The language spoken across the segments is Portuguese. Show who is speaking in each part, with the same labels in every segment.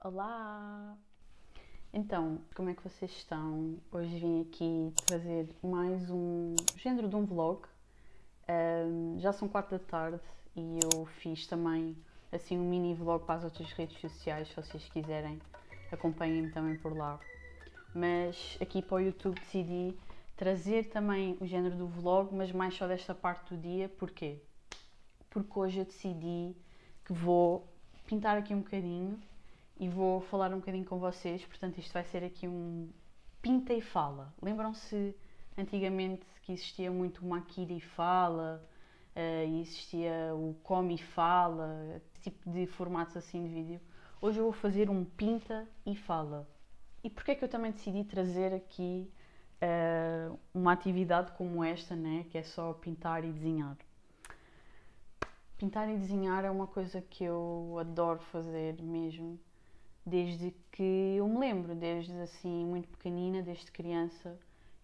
Speaker 1: Olá! Então, como é que vocês estão? Hoje vim aqui trazer mais um género de um vlog. Já são 4 da tarde e eu fiz também assim um mini vlog para as outras redes sociais, se vocês quiserem, acompanhem-me também por lá. Mas aqui para o YouTube decidi trazer também o género do vlog, mas mais só desta parte do dia. Porquê? Porque hoje eu decidi que vou pintar aqui um bocadinho e vou falar um bocadinho com vocês. Portanto, isto vai ser aqui um pinta e fala. Lembram-se antigamente que existia muito o maquilha e fala, e existia o come e fala, esse tipo de formatos assim de vídeo. Hoje eu vou fazer um pinta e fala. E porquê é que eu também decidi trazer aqui uma atividade como esta, né? Que é só pintar e desenhar? Pintar e desenhar é uma coisa que eu adoro fazer mesmo, desde que eu me lembro, desde assim muito pequenina, desde criança,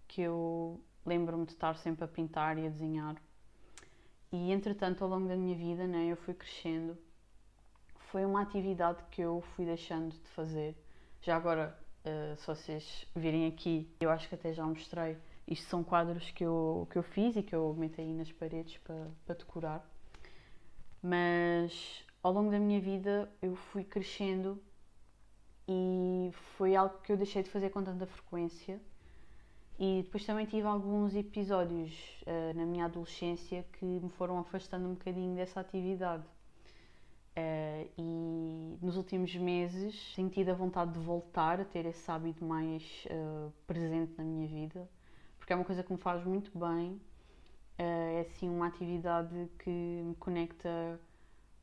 Speaker 1: que eu lembro-me de estar sempre a pintar e a desenhar. E entretanto, ao longo da minha vida, né, eu fui crescendo. Foi uma atividade que eu fui deixando de fazer. Já agora, se vocês virem aqui, eu acho que até já mostrei. Isto são quadros que eu fiz e que eu meto aí nas paredes para decorar. Mas ao longo da minha vida eu fui crescendo e foi algo que eu deixei de fazer com tanta frequência. E depois também tive alguns episódios na minha adolescência que me foram afastando um bocadinho dessa atividade. E nos últimos meses tenho tido a vontade de voltar a ter esse hábito mais presente na minha vida, porque é uma coisa que me faz muito bem. É assim uma atividade que me conecta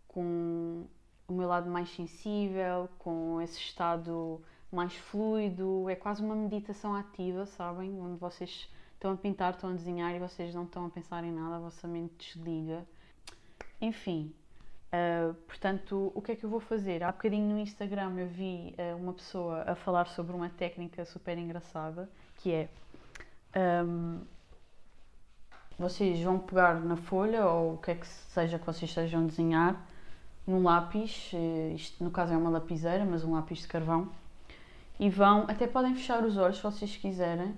Speaker 1: com o meu lado mais sensível, com esse estado mais fluido. É quase uma meditação ativa, sabem? Onde vocês estão a pintar, estão a desenhar e vocês não estão a pensar em nada, a vossa mente desliga. Enfim, portanto, o que é que eu vou fazer? Há bocadinho no Instagram eu vi uma pessoa a falar sobre uma técnica super engraçada, que é vocês vão pegar na folha ou o que é que seja que vocês estejam a desenhar, num lápis, isto no caso é uma lapiseira, mas um lápis de carvão, e vão, até podem fechar os olhos se vocês quiserem.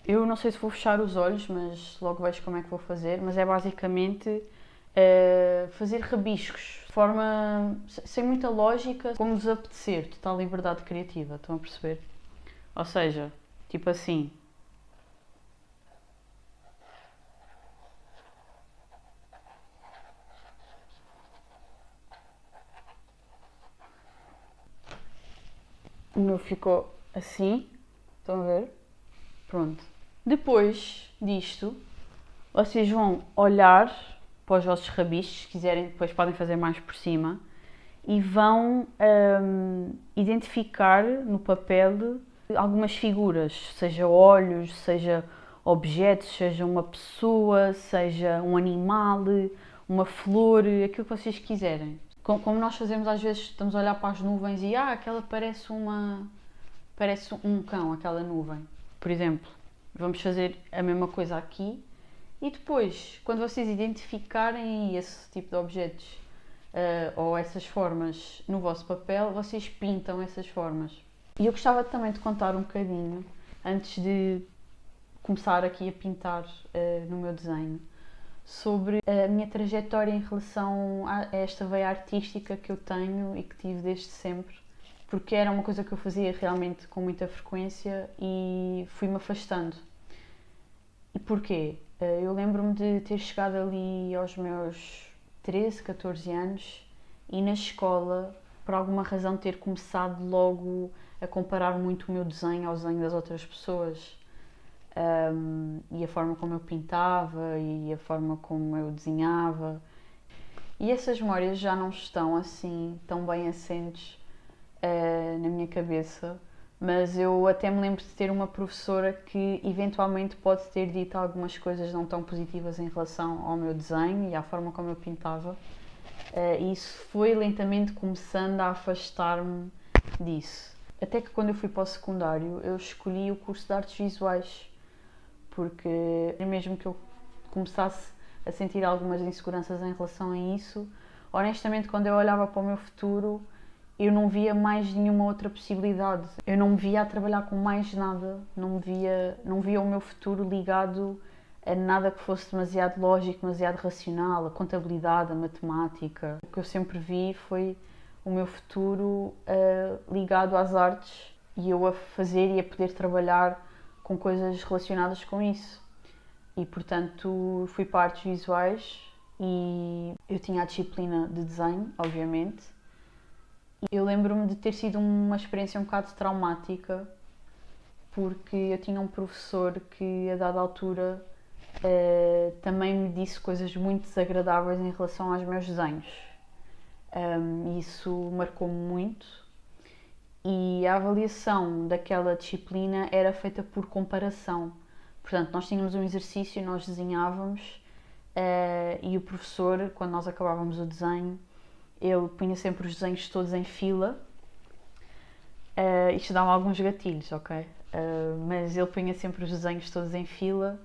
Speaker 1: Eu não sei se vou fechar os olhos, mas logo vejo como é que vou fazer, mas é basicamente fazer rabiscos, de forma sem muita lógica, como vos apetecer, total liberdade criativa, estão a perceber? Ou seja, tipo assim, o meu ficou assim, estão a ver? Pronto. Depois disto, vocês vão olhar para os vossos rabiscos, se quiserem, depois podem fazer mais por cima, e vão identificar no papel algumas figuras, seja olhos, seja objetos, seja uma pessoa, seja um animal, uma flor, aquilo que vocês quiserem. Como nós fazemos às vezes, estamos a olhar para as nuvens e aquela parece um cão, aquela nuvem. Por exemplo, vamos fazer a mesma coisa aqui e depois, quando vocês identificarem esse tipo de objetos ou essas formas no vosso papel, vocês pintam essas formas. E eu gostava também de contar um bocadinho, antes de começar aqui a pintar no meu desenho, sobre a minha trajetória em relação a esta veia artística que eu tenho e que tive desde sempre, porque era uma coisa que eu fazia realmente com muita frequência e fui-me afastando. E porquê? Eu lembro-me de ter chegado ali aos meus 13, 14 anos e na escola, por alguma razão, ter começado logo a comparar muito o meu desenho ao desenho das outras pessoas. E a forma como eu pintava e a forma como eu desenhava. E essas memórias já não estão assim tão bem assentes na minha cabeça, mas eu até me lembro de ter uma professora que eventualmente pode ter dito algumas coisas não tão positivas em relação ao meu desenho e à forma como eu pintava. E isso foi lentamente começando a afastar-me disso. Até que quando eu fui para o secundário, eu escolhi o curso de artes visuais, porque mesmo que eu começasse a sentir algumas inseguranças em relação a isso, honestamente, quando eu olhava para o meu futuro, eu não via mais nenhuma outra possibilidade. Eu não me via a trabalhar com mais nada, não via o meu futuro ligado a nada que fosse demasiado lógico, demasiado racional, a contabilidade, a matemática. O que eu sempre vi foi o meu futuro ligado às artes e eu a fazer e a poder trabalhar com coisas relacionadas com isso. E portanto fui para artes visuais e eu tinha a disciplina de desenho, obviamente. Eu lembro-me de ter sido uma experiência um bocado traumática porque eu tinha um professor que a dada altura também me disse coisas muito desagradáveis em relação aos meus desenhos. Isso marcou-me muito e a avaliação daquela disciplina era feita por comparação. Portanto, nós tínhamos um exercício, nós desenhávamos e o professor, quando nós acabávamos o desenho, ele punha sempre os desenhos todos em fila. Isto dá-me alguns gatilhos, ok? Mas ele punha sempre os desenhos todos em fila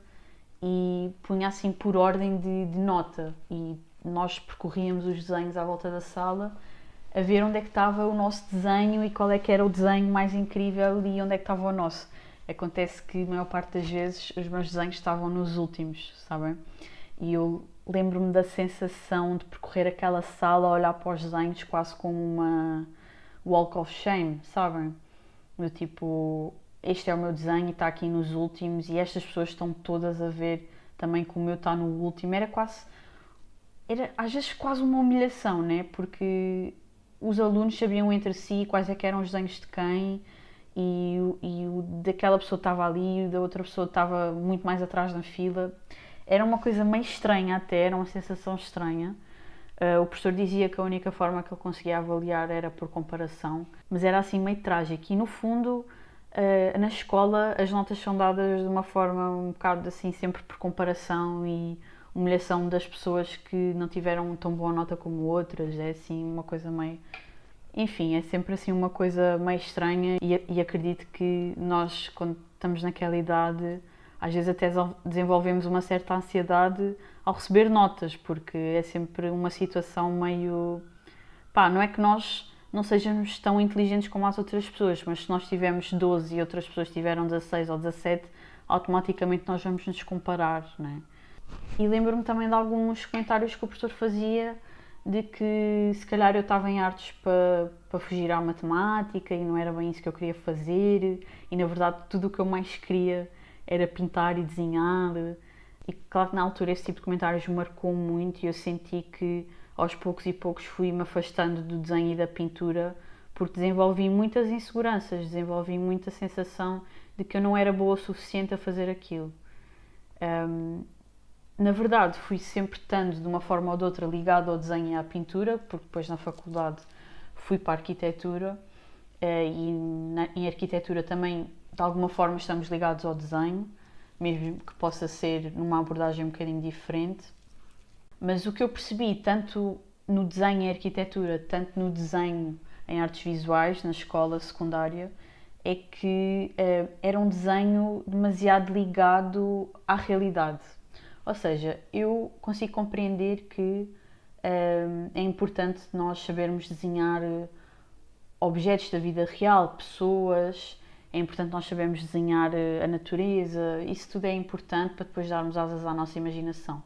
Speaker 1: e punha assim por ordem de nota. E nós percorríamos os desenhos à volta da sala a ver onde é que estava o nosso desenho e qual é que era o desenho mais incrível e onde é que estava o nosso. Acontece que a maior parte das vezes os meus desenhos estavam nos últimos, sabem? E eu lembro-me da sensação de percorrer aquela sala a olhar para os desenhos quase como uma walk of shame, sabem? Do tipo, este é o meu desenho e está aqui nos últimos e estas pessoas estão todas a ver também que o meu está no último. Era às vezes quase uma humilhação, né? Porque os alunos sabiam entre si quais é que eram os desenhos de quem e o daquela pessoa estava ali e da outra pessoa estava muito mais atrás na fila. Era uma coisa meio estranha até, era uma sensação estranha. O professor dizia que a única forma que ele conseguia avaliar era por comparação, mas era assim meio trágico. E no fundo, na escola, as notas são dadas de uma forma um bocado assim, sempre por comparação e humilhação das pessoas que não tiveram tão boa nota como outras. É assim uma coisa meio... Enfim, é sempre assim uma coisa meio estranha e acredito que nós, quando estamos naquela idade, às vezes até desenvolvemos uma certa ansiedade ao receber notas, porque é sempre uma situação meio... Pá, não é que nós não sejamos tão inteligentes como as outras pessoas, mas se nós tivermos 12 e outras pessoas tiveram 16 ou 17, automaticamente nós vamos nos comparar, não é? E lembro-me também de alguns comentários que o professor fazia de que se calhar eu estava em artes para fugir à matemática e não era bem isso que eu queria fazer e na verdade tudo o que eu mais queria era pintar e desenhar. E claro que na altura esse tipo de comentários me marcou muito e eu senti que aos poucos e poucos fui-me afastando do desenho e da pintura porque desenvolvi muitas inseguranças, desenvolvi muita sensação de que eu não era boa o suficiente a fazer aquilo. Na verdade, fui sempre estando de uma forma ou de outra ligado ao desenho e à pintura, porque depois na faculdade fui para a arquitetura e em arquitetura também de alguma forma estamos ligados ao desenho, mesmo que possa ser numa abordagem um bocadinho diferente. Mas o que eu percebi, tanto no desenho em arquitetura, tanto no desenho em artes visuais, na escola secundária, é que era um desenho demasiado ligado à realidade. Ou seja, eu consigo compreender que é importante nós sabermos desenhar objetos da vida real, pessoas, é importante nós sabermos desenhar a natureza, isso tudo é importante para depois darmos asas à nossa imaginação.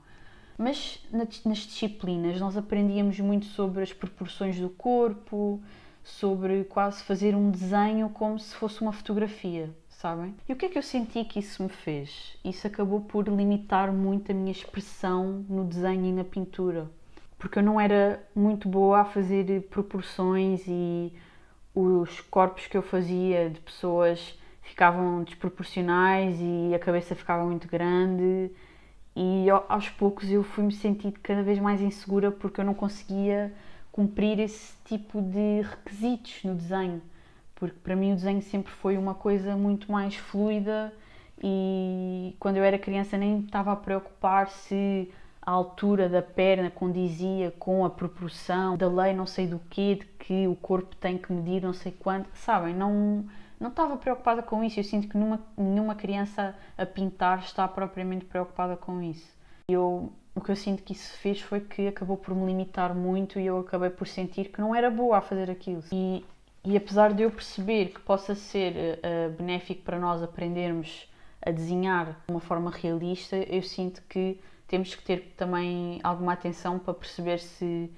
Speaker 1: Mas nas disciplinas nós aprendíamos muito sobre as proporções do corpo, sobre quase fazer um desenho como se fosse uma fotografia, sabem? E o que é que eu senti que isso me fez? Isso acabou por limitar muito a minha expressão no desenho e na pintura, porque eu não era muito boa a fazer proporções e os corpos que eu fazia de pessoas ficavam desproporcionais e a cabeça ficava muito grande e aos poucos eu fui-me sentir cada vez mais insegura porque eu não conseguia cumprir esse tipo de requisitos no desenho, porque para mim o desenho sempre foi uma coisa muito mais fluida e quando eu era criança nem estava a preocupar se a altura da perna condizia com a proporção da lei não sei do quê, de que o corpo tem que medir não sei quanto, sabem, não estava preocupada com isso. Eu sinto que nenhuma criança a pintar está propriamente preocupada com isso. O que eu sinto que isso fez foi que acabou por me limitar muito e eu acabei por sentir que não era boa a fazer aquilo. E apesar de eu perceber que possa ser benéfico para nós aprendermos a desenhar de uma forma realista, eu sinto que temos que ter também alguma atenção para perceber se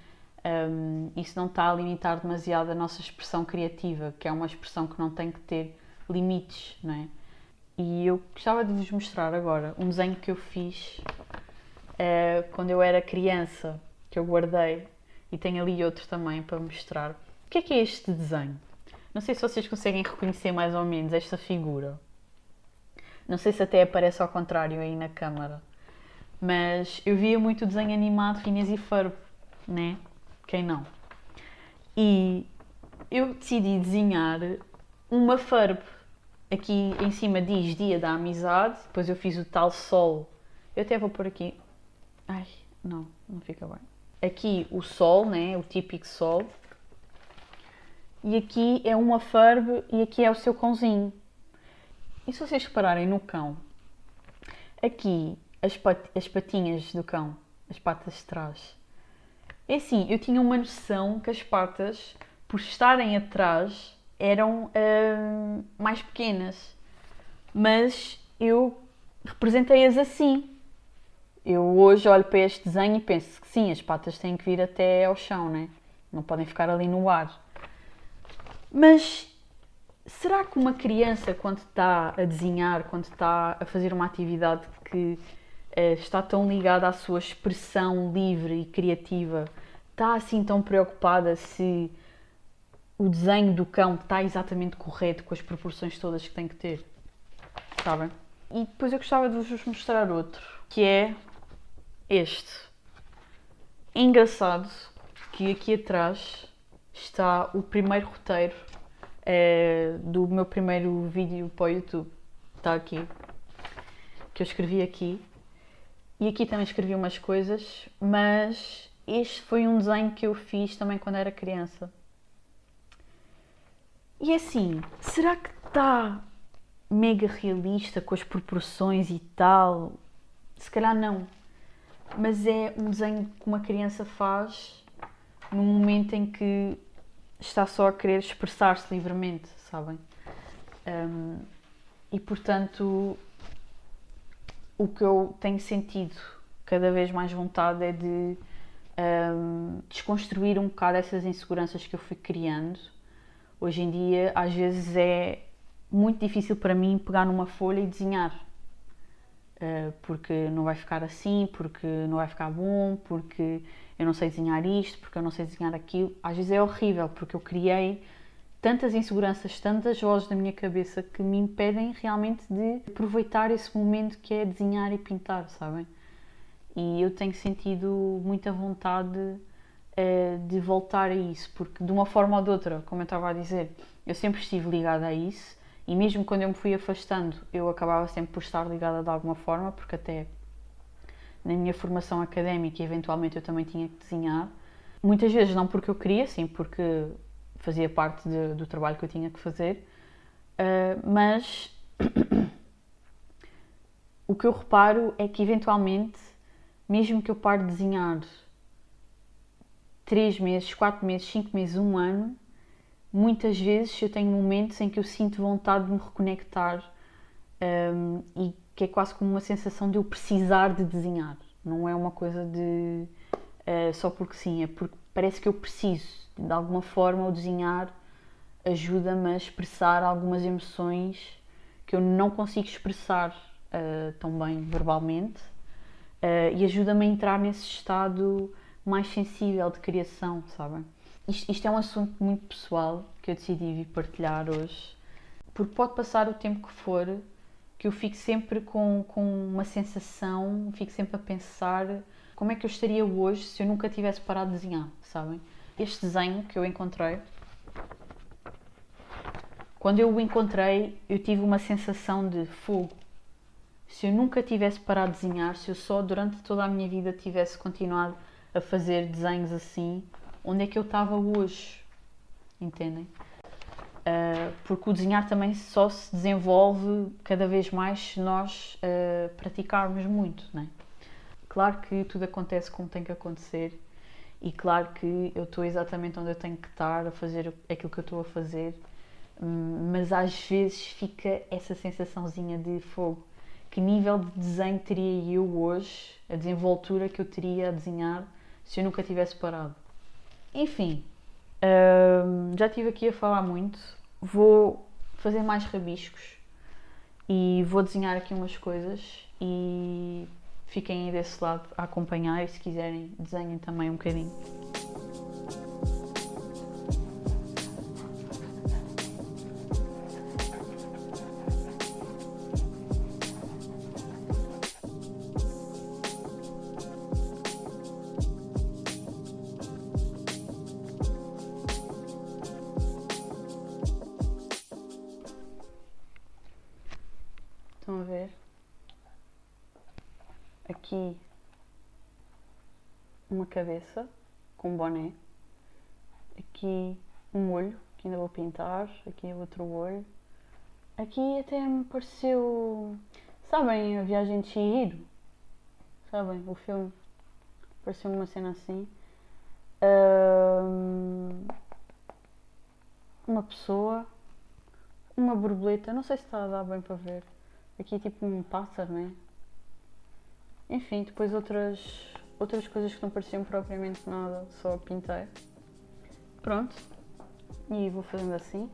Speaker 1: isso não está a limitar demasiado a nossa expressão criativa, que é uma expressão que não tem que ter limites, não é? E eu gostava de vos mostrar agora um desenho que eu fiz quando eu era criança, que eu guardei, e tenho ali outro também para mostrar. O que é este desenho? Não sei se vocês conseguem reconhecer mais ou menos esta figura. Não sei se até aparece ao contrário aí na câmara. Mas eu via muito o desenho animado Phineas e Ferb, né? Quem não? E eu decidi desenhar uma Ferb. Aqui em cima diz Dia da Amizade, depois eu fiz o tal sol. Eu até vou pôr aqui. Ai, não fica bem. Aqui o sol, né? O típico sol. E aqui é uma Ferb e aqui é o seu cãozinho. E se vocês repararem no cão, aqui as patinhas do cão, as patas de trás. É assim, eu tinha uma noção que as patas, por estarem atrás, eram mais pequenas. Mas eu representei-as assim. Eu hoje olho para este desenho e penso que sim, as patas têm que vir até ao chão, né? Não podem ficar ali no ar. Mas será que uma criança, quando está a desenhar, quando está a fazer uma atividade que está tão ligada à sua expressão livre e criativa, está assim tão preocupada se o desenho do cão está exatamente correto, com as proporções todas que tem que ter? Sabem? E depois eu gostava de vos mostrar outro, que é este. É engraçado que aqui atrás está o primeiro roteiro do meu primeiro vídeo para o YouTube. Está aqui. Que eu escrevi aqui. E aqui também escrevi umas coisas, mas este foi um desenho que eu fiz também quando era criança. E assim, será que está mega realista com as proporções e tal? Se calhar não. Mas é um desenho que uma criança faz num momento em que está só a querer expressar-se livremente, sabem? E portanto, o que eu tenho sentido cada vez mais vontade é de desconstruir um bocado essas inseguranças que eu fui criando. Hoje em dia, às vezes é muito difícil para mim pegar numa folha e desenhar. Porque não vai ficar assim, porque não vai ficar bom, porque eu não sei desenhar isto, porque eu não sei desenhar aquilo. Às vezes é horrível, porque eu criei tantas inseguranças, tantas vozes na minha cabeça que me impedem realmente de aproveitar esse momento que é desenhar e pintar, sabem? E eu tenho sentido muita vontade de voltar a isso, porque de uma forma ou de outra, como eu estava a dizer, eu sempre estive ligada a isso. E mesmo quando eu me fui afastando, eu acabava sempre por estar ligada de alguma forma, porque até na minha formação académica, eventualmente eu também tinha que desenhar. Muitas vezes não porque eu queria, sim porque fazia parte do trabalho que eu tinha que fazer. Mas o que eu reparo é que eventualmente, mesmo que eu pare de desenhar 3 meses, 4 meses, 5 meses, 1 ano, muitas vezes eu tenho momentos em que eu sinto vontade de me reconectar e que é quase como uma sensação de eu precisar de desenhar. Não é uma coisa de só porque sim, é porque parece que eu preciso. De alguma forma, o desenhar ajuda-me a expressar algumas emoções que eu não consigo expressar tão bem verbalmente e ajuda-me a entrar nesse estado mais sensível de criação, sabem? Isto é um assunto muito pessoal que eu decidi vir partilhar hoje, porque pode passar o tempo que for, que eu fico sempre com uma sensação, fico sempre a pensar como é que eu estaria hoje se eu nunca tivesse parado de desenhar, sabem? Este desenho que eu encontrei, quando eu o encontrei, eu tive uma sensação de fogo. Se eu nunca tivesse parado de desenhar, se eu só durante toda a minha vida tivesse continuado a fazer desenhos assim, onde é que eu estava hoje? Entendem? Porque o desenhar também só se desenvolve cada vez mais se nós praticarmos muito, não é? Claro que tudo acontece como tem que acontecer e claro que eu estou exatamente onde eu tenho que estar a fazer aquilo que eu estou a fazer, mas às vezes fica essa sensaçãozinha de fogo. Que nível de desenho teria eu hoje, a desenvoltura que eu teria a desenhar se eu nunca tivesse parado? Enfim, já estive aqui a falar muito, vou fazer mais rabiscos e vou desenhar aqui umas coisas e fiquem aí desse lado a acompanhar e se quiserem desenhem também um bocadinho. Estão a ver? Aqui uma cabeça com um boné, aqui um olho que ainda vou pintar, aqui outro olho. Aqui até me pareceu. Sabem a Viagem de Chihiro? Sabem? O filme. Pareceu-me uma cena assim. Uma pessoa. Uma borboleta. Não sei se está a dar bem para ver. Aqui tipo um pássaro, né? Enfim, depois outras coisas que não pareciam propriamente nada. Só pintei. Pronto. E vou fazendo assim.